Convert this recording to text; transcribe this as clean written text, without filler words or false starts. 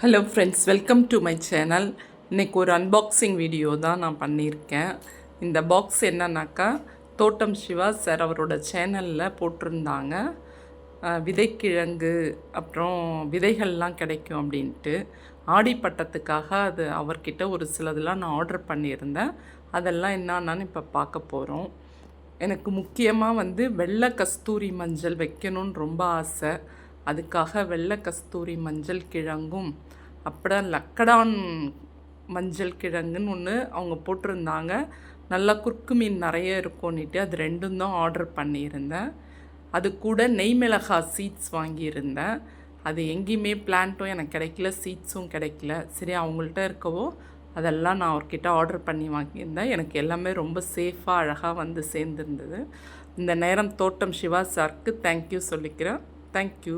Hello friends, welcome to my channel. இன்றைக்கி ஒரு unboxing video தான் நான் பண்ணியிருக்கேன். இந்த பாக்ஸ் என்னன்னாக்கா, தோட்டம் சிவா சார் அவரோட சேனலில் போட்டிருந்தாங்க. விதைக்கிழங்கு அப்புறம் விதைகள்லாம் கிடைக்கும் அப்படின்ட்டு ஆடிப்பட்டத்துக்காக அது அவர்கிட்ட ஒரு சிலதெல்லாம் நான் ஆர்டர் பண்ணியிருந்தேன். அதெல்லாம் என்னென்னு இப்போ பார்க்க போகிறோம். எனக்கு முக்கியமாக வெள்ளை கஸ்தூரி மஞ்சள் வைக்கணும்னு ரொம்ப ஆசை. அதுக்காக வெள்ளை கஸ்தூரி மஞ்சள் கிழங்கும் அப்புறம் லக்கடான் மஞ்சள் கிழங்குன்னு ஒன்று அவங்க போட்டிருந்தாங்க. நல்லா குறுக்கு மீன் நிறைய இருக்கும்னுட்டு அது ரெண்டும் தான் ஆர்டர் பண்ணியிருந்தேன். அது கூட நெய் மிளகாய் சீட்ஸ் வாங்கியிருந்தேன். அது எங்கேயுமே பிளான்ட்டும் எனக்கு கிடைக்கல, சீட்ஸும் கிடைக்கல. சரி, அவங்கள்ட்ட இருக்கவோ அதெல்லாம் நான் அவர்கிட்ட ஆர்டர் பண்ணி வாங்கியிருந்தேன். எனக்கு எல்லாமே ரொம்ப சேஃபாக அழகாக வந்து சேர்ந்துருந்தது. இந்த நேரம் தோட்டம் சிவா சாருக்கு தேங்க்யூ சொல்லிக்கிறேன். தேங்க்யூ.